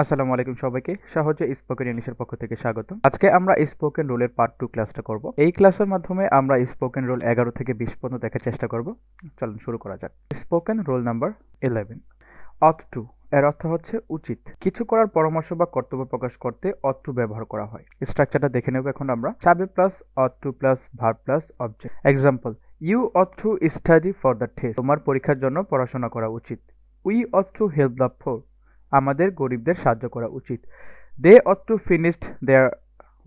আসসালামু আলাইকুম সবাইকে সহজে স্পোকেন ইংলিশের পক্ষ থেকে স্বাগত। আজকে আমরা স্পোকেন রুলের পার্ট 2 ক্লাসটা করব। এই ক্লাসের মাধ্যমে আমরা স্পোকেন রুল 11 থেকে 20 পর্যন্ত দেখার চেষ্টা করব। চলুন শুরু করা যাক। Spoken rule number 11, ought to এর অর্থ হচ্ছে উচিত। কিছু করার পরামর্শ বা কর্তব্য প্রকাশ করতে অট টু ব্যবহার করা হয়। স্ট্রাকচারটা দেখে নেব এখন আমরা। Subject plus ought to plus verb plus object. Example, you ought to study for the test. তোমার পরীক্ষার জন্য পড়াশোনা করা উচিত। We ought to help the poor. আমাদের গরিবদের সাহায্য করা উচিত। They ought to finished their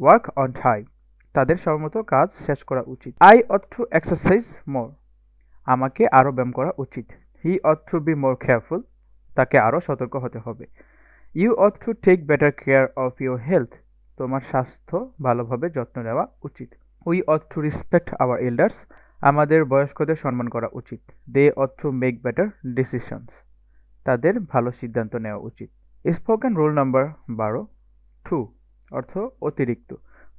work on time. তাদের সময়মতো কাজ শেষ করা উচিত। I ought to exercise more. আমাকে আরও ব্যায়াম করা উচিত। He ought to be more careful. তাকে আরও সতর্ক হতে হবে। You ought to take better care of your health. তোমার স্বাস্থ্য ভালোভাবে যত্ন নেওয়া উচিত। We ought to respect our elders. আমাদের বয়স্কদের সম্মান করা উচিত। They ought to make better decisions. তাদের ভালো সিদ্ধান্ত নেওয়া উচিত। স্পোকেন রুল নাম্বার 12, টু অর্থ অতিরিক্ত।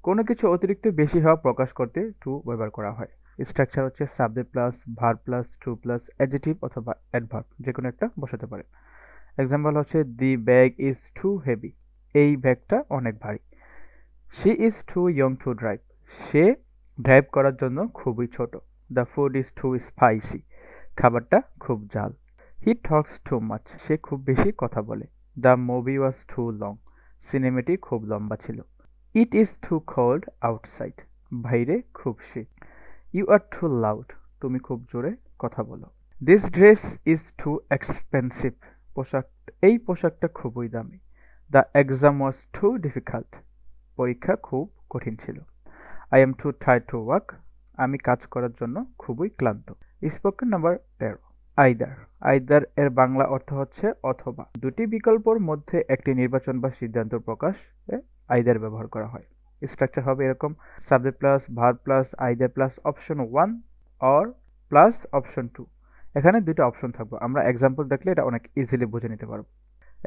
কোনো কিছু অতিরিক্ত বেশি হওয়া প্রকাশ করতে টু ব্যবহার করা হয়। স্ট্রাকচার হচ্ছে subject plus verb plus to plus adjective অথবা অ্যাডভার্ব, যে কোনো একটা বসাতে পারে। এক্সাম্পল হচ্ছে the bag is too heavy. এই ব্যাগটা অনেক ভারী। She is too young to drive. সে ড্রাইভ করার জন্য খুবই ছোট। The food is too spicy. খাবারটা খুব ঝাল। হি টক্স টু মাচ। সে খুব বেশি কথা বলে। The movie was too long. সিনেমাটি খুব লম্বা ছিল। It is too cold outside. বাইরে খুব শীত। You are too loud. তুমি খুব জোরে কথা বলো। This dress is too expensive. পোশাক এই পোশাকটা খুবই দামি। The exam was too difficult. পরীক্ষা খুব কঠিন ছিল। I am too tired to work. আমি কাজ করার জন্য খুবই ক্লান্ত। Spoken number 13, either. আইদার এর বাংলা অর্থ হচ্ছে অথবা। দুটি বিকল্পর মধ্যে একটি নির্বাচন বা সিদ্ধান্ত প্রকাশে আইদার ব্যবহার করা হয়। স্ট্রাকচার হবে এরকম: subject plus verb plus either plus option 1 or plus option 2। এখানে দুটো অপশন থাকবে। আমরা এক্সাম্পল দেখলে এটা অনেক ইজিলি বুঝে নিতে পারবো।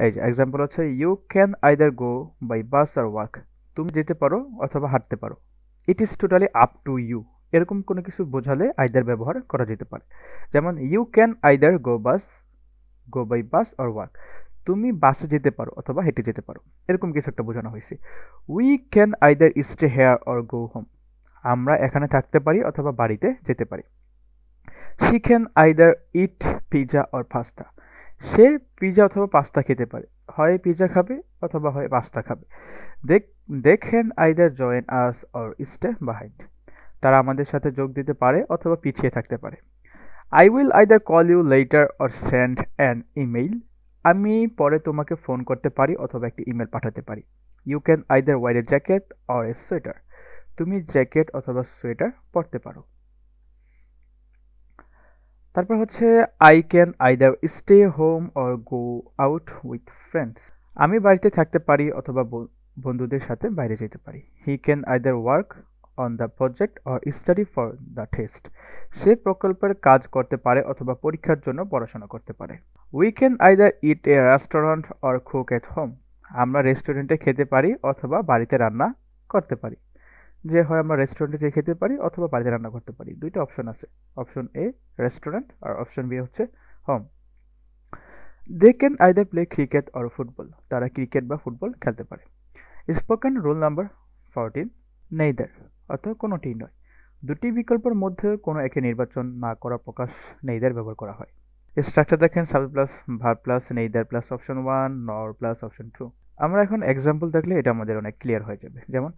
এই যে এক্সাম্পল হচ্ছে, you can either go by bus or walk. তুমি যেতে পারো অথবা হাঁটতে পারো। It is totally up to you. এরকম কোনো কিছু বোঝালে আইদার ব্যবহার করা যেতে পারে। যেমন, you can either go by bus or walk. তুমি বাসে যেতে পারো অথবা হেঁটে যেতে পারো। এরকম কিছু একটা বোঝানো হয়েছে। We can either stay here or go home. আমরা এখানে থাকতে পারি অথবা বাড়িতে যেতে পারি। She can either eat pizza or pasta. সে পিজা অথবা পাস্তা খেতে পারে। হয় পিজা খাবে অথবা হয় পাস্তা খাবে। They they can either join us or stay behind. তারা আমাদের সাথে যোগ দিতে পারে অথবা পিছিয়ে থাকতে পারে। I will either call you later or send an email. আমি পরে তোমাকে ফোন করতে পারি অথবা একটি ইমেল পাঠাতে পারি। You can either wear a jacket or a sweater. তুমি জ্যাকেট অথবা সোয়েটার পরতে পারো। তারপর হচ্ছে, I can either stay home or go out with friends. আমি বাড়িতে থাকতে পারি অথবা বন্ধুদের সাথে বাইরে যেতে পারি। He can either work on the project or study for the test. সে প্রকল্পের কাজ করতে পারে অথবা পরীক্ষার জন্য পড়াশোনা করতে পারে। We can either it A restaurant or cook at home. আমরা রেস্টুরেন্টে খেতে পারি অথবা বাড়িতে রান্না করতে পারি। যে হয় আমরা রেস্টুরেন্টে যেয়ে খেতে পারি অথবা বাড়িতে রান্না করতে পারি। দুইটা অপশন আছে। অপশন এ রেস্টুরেন্ট আর অপশন বি হচ্ছে home. They can either play cricket or football. তারা ক্রিকেট বা ফুটবল খেলতে পারে। স্পোকেন রুল নাম্বার 14, নেইদার অর্থাৎ কোনোটি নয়। দুটি বিকল্পের মধ্যে কোনো একে নির্বাচন না করা প্রকাশ নেইদার ব্যবহার করা হয়। স্ট্রাকচার দেখেন, subject plus verb plus neither plus option 1 নর প্লাস অপশন 2। আমরা এখন এক্সাম্পল দেখলে এটা আমাদের অনেক ক্লিয়ার হয়ে যাবে। যেমন,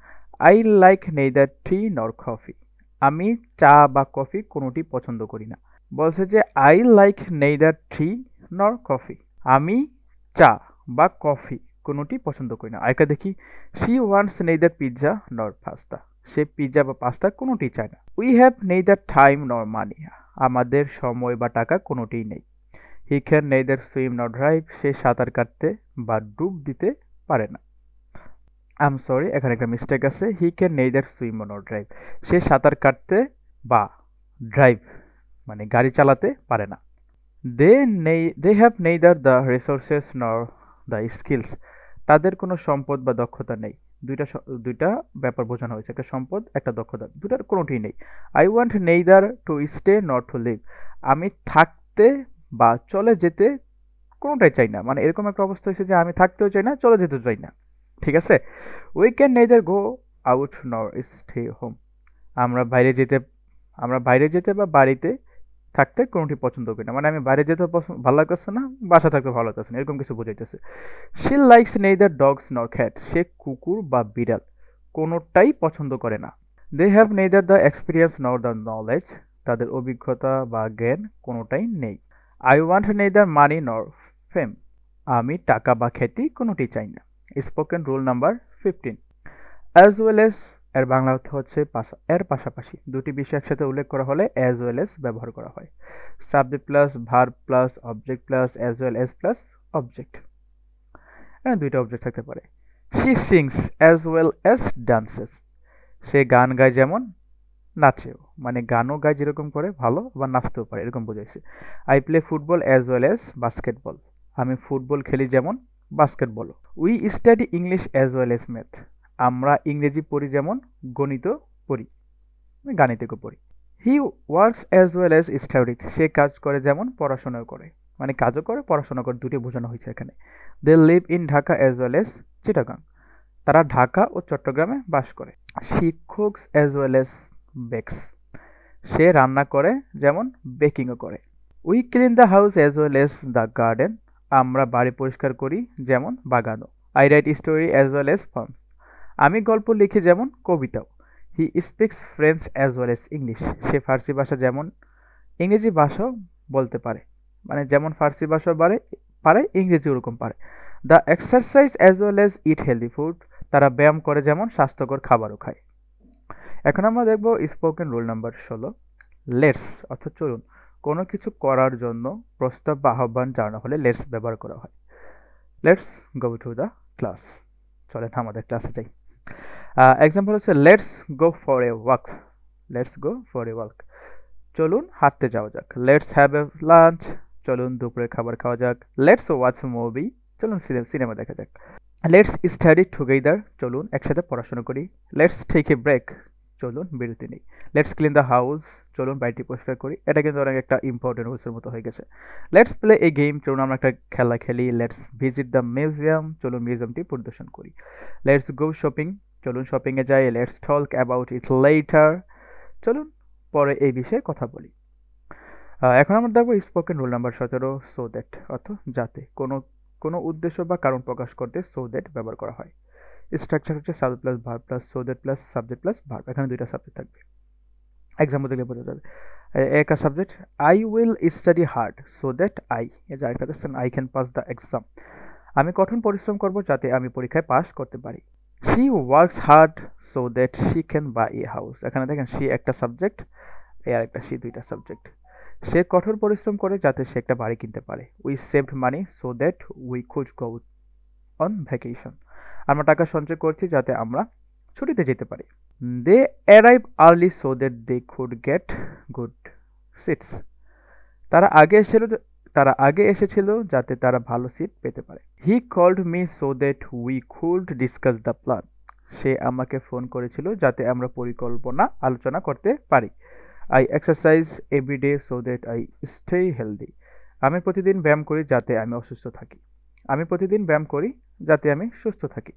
আই লাইক নেইদার টি নর কফি। আমি চা বা কফি কোনোটি পছন্দ করি না। বলছে যে আই লাইক নেইদার টি নর কফি। আমি চা বা কফি কোনোটি পছন্দ করি না। আরেকটা দেখি, শি ওয়ান্টস নেইদার পিৎজা নর পাস্তা। সে পিৎজা বা পাস্তা কোনোটি চায় না। উই হ্যাভ নেইদার টাইম নর মানি। আমাদের সময় বা টাকা কোনোটিই নেই। হি can neither swim nor drive. সে সাঁতার কাটতে বা ডুব দিতে পারে না। আই এম সরি, এখানে একটা মিস্টেক আছে। He can neither swim nor drive. সে সাঁতার কাটতে বা ড্রাইভ মানে গাড়ি চালাতে পারে না। They have neither the resources nor the skills. তাদের কোনো সম্পদ বা দক্ষতা নেই। দুইটা ব্যাপার বোঝানো হয়েছে, একটা সম্পদ একটা দক্ষতা, দুটার কোনোটিই নেই। I want neither to stay নর টু লিভ। আমি থাকতে বা চলে যেতে কোনোটাই চাই না, মানে এরকম একটা অবস্থা হয়েছে যে আমি থাকতেও চাই না, চলে যেতেও চাই না। ঠিক আছে, we can neither go out nor stay home. আমরা বাইরে যেতে আমরা বাইরে যেতে বা বাড়িতে থাকতে কোনোটি পছন্দ করি না, মানে আমি বাইরে যেতে ভালো লাগতেছে না, বাসা থাকতে ভালো লাগতেছে না, এরকম কিছু বোঝাইতেছে। She likes neither dogs nor cat. সে কুকুর বা বিড়াল কোনোটাই পছন্দ করে না। They have neither the experience nor the knowledge. তাদের অভিজ্ঞতা বা জ্ঞান কোনোটাই নেই। আই ওয়ান্ট নেইদার মানি নর ফেম। আমি টাকা বা খ্যাতি কোনোটি চাই না। Spoken rule number 15। As well S এর বাংলা অর্থ হচ্ছে এর পাশাপাশি। দুটি বিষয় একসাথে উল্লেখ করা হলে অ্যাজ ওয়েল এস ব্যবহার করা হয়। Subject plus verb plus object plus as well as plus object. এখানে দুইটা অবজেক্ট থাকতে পারে। She sings as well as dances. সে গান গায় যেমন নাচেও, মানে গানও গায় যেরকম করে ভালো, বা নাচতেও পারে, এরকম বোঝাইছে। I play football as well as basketball. আমি ফুটবল খেলি যেমন বাস্কেটবলও। We study English as well as math. আমরা ইংরেজি পড়ি যেমন গণিত পড়ি, গাণিতিকও পড়ি। He works as well as studies. সে কাজ করে যেমন পড়াশোনাও করে, মানে কাজও করে পড়াশোনা করে, দুটি বোঝানো হয়েছে এখানে। They live in Dhaka as well as Chittagong. তারা ঢাকা ও চট্টগ্রামে বাস করে। She cooks as well as bakes. সে রান্না করে যেমন বেকিংও করে। We clean the house as well as the garden. আমরা বাড়ি পরিষ্কার করি যেমন বাগানও। I write story as well as poem. আমি গল্প লিখি যেমন কবিতাও। He speaks French as well as English. সে ফার্সি ভাষা যেমন ইংরেজি ভাষাও বলতে পারে, মানে যেমন ফার্সি ভাষা পারে ইংরেজি ওরকম পারে। The exercise as well as it healthy food. তারা ব্যায়াম করে যেমন স্বাস্থ্যকর খাবারও খায়। এখন আমরা দেখব স্পোকেন রুল নাম্বার 16। লেটস অর্থাৎ চলুন। কোনো কিছু করার জন্য প্রস্তাব বা আহ্বান জানানো হলে লেটস ব্যবহার করা হয়। Let's go to the class. চলেন আমাদের ক্লাসে যাই। এক্সাম্পল হচ্ছে let's go for a walk. Let's go for a walk. চলুন হাঁটতে যাওয়া যাক। Let's have a lunch. চলুন দুপুরের খাবার খাওয়া যাক। Let's watch movie. চলুন সিনেমা দেখা যাক। Let's study together. চলুন একসাথে পড়াশোনা করি। Let's take a break. চলুন বিরতি নেই। Let's clean the house. চলুন বাড়িটি পরিষ্কার করি। এটা কিন্তু অনেক একটা ইম্পর্টেন্ট রুলসের মতো হয়ে গেছে। Let's play a game. চলুন আমরা একটা খেলা খেলি। Let's visit the museum. চলুন মিউজিয়ামটি পরিদর্শন করি। Let's go shopping. চলুন শপিংয়ে যাই। Let's talk about it later. চলুন পরে এই বিষয়ে কথা বলি। এখন আমরা দেখবো spoken rule number 17, so that অর্থ যাতে। কোনো উদ্দেশ্য বা কারণ প্রকাশ করতে সো দ্যাট ব্যবহার করা হয়। স্ট্রাকচার হচ্ছে subject plus verb plus so that plus subject plus verb. এখানে দুইটা সাবজেক্ট থাকবে। এক্সাম্পল দেখলে বোঝা যাবে। একটা subject I will study hard so that I, যা একটা I can pass the exam. আমি কঠোর পরিশ্রম করব যাতে আমি পরীক্ষায় পাস করতে পারি। She works hard so that she can buy a house. এখানে দেখেন শি একটা সাবজেক্ট, আর একটা শি দুইটা সাবজেক্ট। সে কঠোর পরিশ্রম করে যাতে সে একটা বাড়ি কিনতে পারে। We saved money so that we could go on vacation. আমরা টাকা সঞ্চয় করছি যাতে আমরা ছুটিতে যেতে পারি। They arrive early so that they could get good seats. তারা আগে এসেছিল যাতে তারা ভালো সিট পেতে পারে। He called me so that we could discuss the plan. সে আমাকে ফোন করেছিল যাতে আমরা পরিকল্পনা আলোচনা করতে পারি। I exercise every day so that I stay healthy. আমি প্রতিদিন ব্যায়াম করি যাতে আমি অসুস্থ থাকি। আমি প্রতিদিন ব্যায়াম করি যাতে আমি সুস্থ থাকি।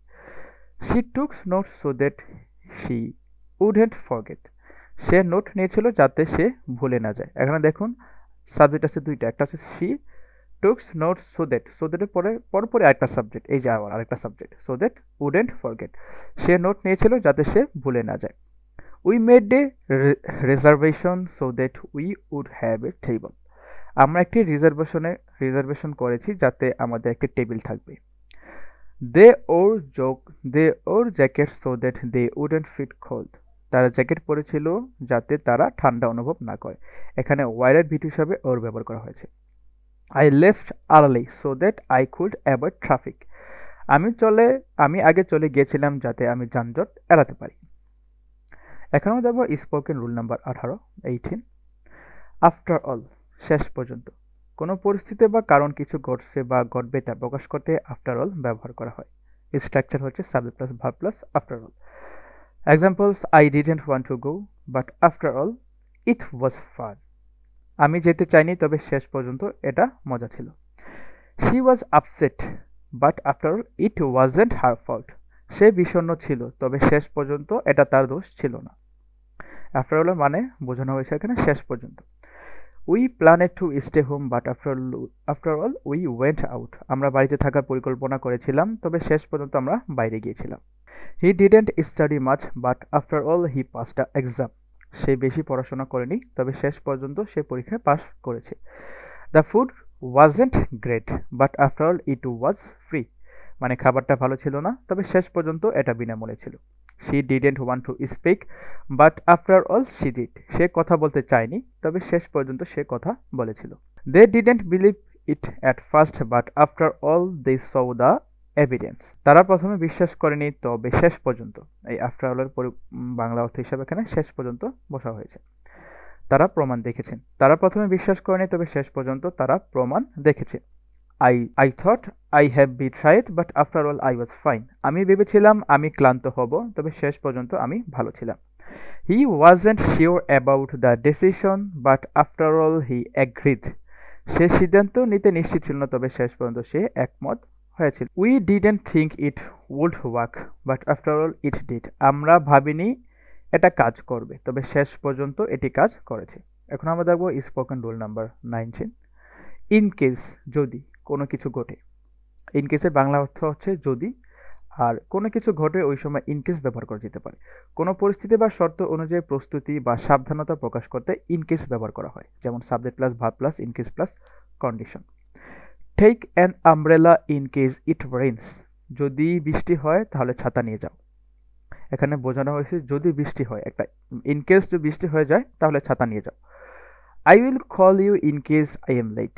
She took notes so that she wouldn't forget. সে নোট নিয়েছিল যাতে সে ভুলে না যায়। এখানে দেখুন সাবজেক্ট আছে দুইটা, একটা হচ্ছে শি টুকস নোটস সো দ্যাটের পরে আরেকটা সাবজেক্ট, এই যে আবার আরেকটা subject so that wouldn't forget. সে নোট নিয়েছিল যাতে সে ভুলে না যায়। We made a reservation so that we would have a table. আমরা একটি রিজার্ভেশন করেছি যাতে আমাদের একটি টেবিল থাকবে। They wore jacket so that they wouldn't feel cold. তারা জ্যাকেট পরেছিল যাতে তারা ঠান্ডা অনুভব না করে। এখানে ওয়াইডের ভিট হিসাবে ওর ব্যবহার করা হয়েছে। I left early so that I could avoid traffic. আমি আগে চলে গিয়েছিলাম যাতে আমি যানজট এড়াতে পারি। এখন আমরা দেখব spoken rule number 18। After all, শেষ পর্যন্ত। কোনো পরিস্থিতি বা কারণ কিছু ঘটছে বা ঘটবে তা প্রকাশ করতে আফটার অল ব্যবহার করা হয়। স্ট্রাকচার হচ্ছে subject plus verb plus after all. Examples I didn't want to go but after all it was fun. আমি যেতে চাইনি তবে শেষ পর্যন্ত এটা মজা ছিল। She was upset but after all it wasn't her fault. সে বিষণ্ণ ছিল, তবে শেষ পর্যন্ত এটা তার দোষ ছিল না। আফটার অল মানে বোঝানো হয়েছে এখানে শেষ পর্যন্ত। We planned to stay home but after all we went out. আমরা বাড়িতে থাকার পরিকল্পনা করেছিলাম, তবে শেষ পর্যন্ত আমরা বাইরে গিয়েছিলাম। He didn't study much but after all he pass the exam. সে বেশি পড়াশোনা করেনি, তবে শেষ পর্যন্ত সে পরীক্ষায় পাস করেছে। The food wasn't great but after all it was free. মানে খাবারটা ভালো ছিল না, তবে শেষ পর্যন্ত এটা বিনামূল্যে ছিল। She didn't want to speak but after all she did. সে কথা বলতে চায়নি, তবে শেষ পর্যন্ত সে কথা বলেছিল। They didn't believe it at first but after all they saw the evidence. তারা প্রথমে বিশ্বাস করেনি, তবে শেষ পর্যন্ত, এই আফটার অলের বাংলা অর্থ হিসাবে এখানে শেষ পর্যন্ত বসা হয়েছে। তারা প্রমাণ দেখেছেন। তারা প্রথমে বিশ্বাস করেনি, তবে শেষ পর্যন্ত তারা প্রমাণ দেখেছে। I thought I have betrayed but after all I was fine. আমি ভেবেছিলাম আমি ক্লান্ত হব, তবে শেষ পর্যন্ত আমি ভালো ছিলাম। He wasn't sure about the decision but after all he agreed. সে সিদ্ধান্ত নিতে নিশ্চিত ছিল না, তবে শেষ পর্যন্ত সে একমত হয়েছিল। We didn't think it would work but after all it did. আমরা ভাবিনি এটা কাজ করবে, তবে শেষ পর্যন্ত এটি কাজ করেছে। এখন আমরা দেখব spoken rule number 19। In case, যদি কোনো কিছু ঘটে। ইন কেসের বাংলা অর্থ হচ্ছে যদি, আর কোনো কিছু ঘটে ওই সময় ইন কেস ব্যবহার করা যেতে পারে। কোনো পরিস্থিতি বা শর্ত অনুযায়ী প্রস্তুতি বা সাবধানতা প্রকাশ করতে ইন কেস ব্যবহার করা হয়, যেমন subject plus verb plus in case plus condition. Take an umbrella in case it rains. যদি বৃষ্টি হয় তাহলে ছাতা নিয়ে যাও। এখানে বোঝানো হয়েছে যদি বৃষ্টি হয়, একটা ইন কেস যদি বৃষ্টি হয়ে যায় তাহলে ছাতা নিয়ে যাও। I will call you in case I am late.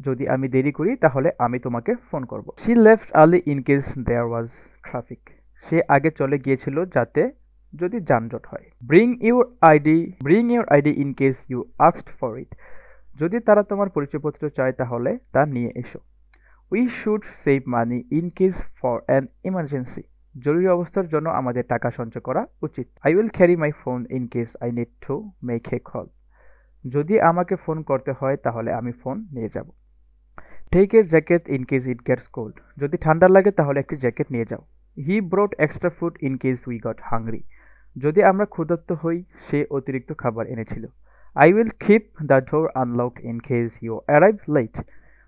যদি আমি দেরি করি তাহলে আমি তোমাকে ফোন করব। She left early in case there was traffic. সে আগে চলে গিয়েছিল যাতে যদি যানজট হয়। Bring your ID in case you asked for it. যদি তারা তোমার পরিচয়পত্র চায় তাহলে তা নিয়ে এসো। We should save money in case for an emergency. জরুরি অবস্থার জন্য আমাদের টাকা সঞ্চয় করা উচিত। I will carry my phone in case I need to make a call. যদি আমাকে ফোন করতে হয় তাহলে আমি ফোন নিয়ে যাব। Take a jacket in case it gets cold. যদি ঠান্ডা লাগে তাহলে একটি জ্যাকেট নিয়ে যাও। He brought extra food in case we got hungry. যদি আমরা ক্ষুধার্ত হই, সে অতিরিক্ত খাবার এনেছিল। I will keep the door unlocked in case you arrive late.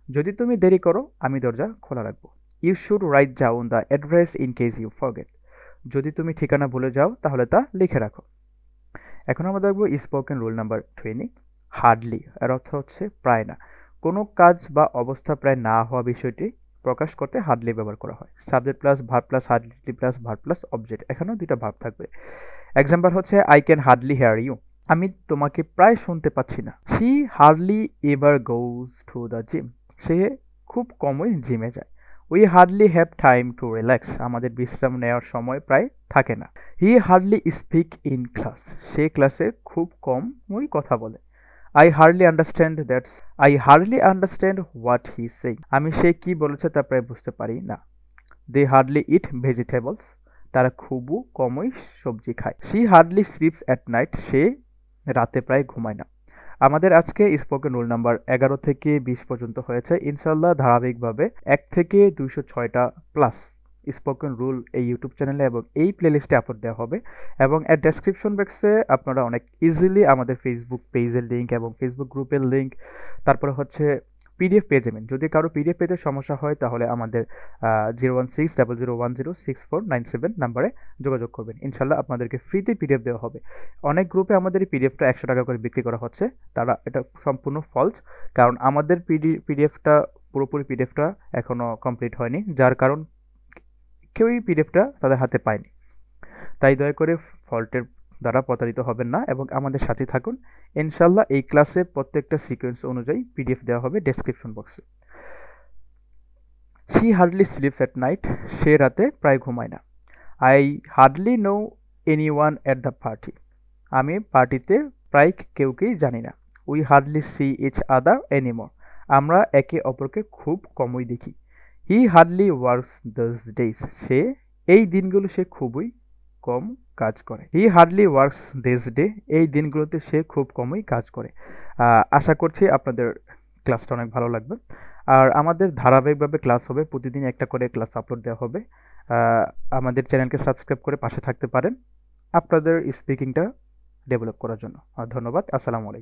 যদি তুমি দেরি করো আমি দরজা খোলা রাখবো। You should write down the address in case you forget. যদি তুমি ঠিকানা ভুলে যাও তাহলে তা লিখে রাখো। এখন আমরা দেখবো স্পোকেন রুল নাম্বার 20। হার্ডলি এর অর্থ হচ্ছে প্রায় না। কোনো কাজ বা অবস্থা প্রায় না হওয়া বিষয়টি প্রকাশ করতে হার্ডলি ব্যবহার করা হয়। Subject plus verb plus hardly plus verb plus object, এখানেও দুইটা ভার্ব থাকবে। এক্সাম্পল হচ্ছে I can hardly hear you. আমি তোমাকে প্রায় শুনতে পাচ্ছি না। She hardly ever goes to the gym. সে খুব কমই জিমে যায়। We hardly have time to relax. আমাদের বিশ্রাম নেওয়ার সময় প্রায় থাকে না। He hardly speak in class. সে ক্লাসে খুব কমই কথা বলে। I hardly understand what he's saying. আমি সে কি বলেছে তা প্রায় বুঝতে পারি না। They hardly eat vegetables. তারা খুব কমই সবজি খায়। She hardly sleeps at night. সে রাতে প্রায় ঘুমায় না। আমাদের আজকে স্পোকেন রুল নাম্বার 11 থেকে 20 পর্যন্ত হয়েছে। ইনশাল্লাহ ধারাবাহিকভাবে 1 থেকে 206টা প্লাস স্পোকেন রুল এই ইউটিউব চ্যানেলে এবং এই প্লেলিস্টে আপলোড দেওয়া হবে। এবং এর ডেসক্রিপশন বক্সে আপনারা অনেক ইজিলি আমাদের ফেসবুক পেজের লিঙ্ক এবং ফেসবুক গ্রুপের লিঙ্ক, তারপরে হচ্ছে পিডিএফ পেয়ে যাবেন। যদি কারো পিডিএফ পেতে সমস্যা হয় তাহলে আমাদের 01600106497 নাম্বারে যোগাযোগ করবেন। ইনশাল্লাহ আপনাদেরকে ফ্রিতে পিডিএফ দেওয়া হবে। অনেক গ্রুপে আমাদের এই পিডিএফটা 100 টাকা করে বিক্রি করা হচ্ছে। তারা এটা সম্পূর্ণ ফলস, কারণ আমাদের পিডিএফটা পুরোপুরি পিডিএফটা এখনও কমপ্লিট হয়নি, যার কারণ কেউই পিডিএফটা তাদের হাতে পায়নি। তাই দয়া করে ফল্টের দ্বারা প্রতারিত হবেন না এবং আমাদের সাথে থাকুন। ইনশাল্লাহ এই ক্লাসে প্রত্যেকটা সিকোয়েন্স অনুযায়ী পিডিএফ দেওয়া হবে ডেসক্রিপশন বক্সে। She hardly sleeps at night. সে রাতে প্রায় ঘুমায় না। I hardly know anyone at the party. আমি পার্টিতে প্রায় কেউকেই জানি না। We hardly see each other anymore. আমরা একে অপরকে খুব কমই দেখি। He hardly works those days. সে এই দিনগুলো সে খুবই কম কাজ করে। He hardly works this day. এই দিনগুলোতে সে খুব কমই কাজ করে। আশা করছি আপনাদের ক্লাসটা অনেক ভালো লাগবে। আর আমাদের ধারাবাহিকভাবে ক্লাস হবে, প্রতিদিন একটা করে ক্লাস আপলোড দেওয়া হবে। আমাদের চ্যানেলকে সাবস্ক্রাইব করে পাশে থাকতে পারেন আপনাদের স্পিকিংটা ডেভেলপ করার জন্য। ধন্যবাদ। আসসালামু আলাইকুম।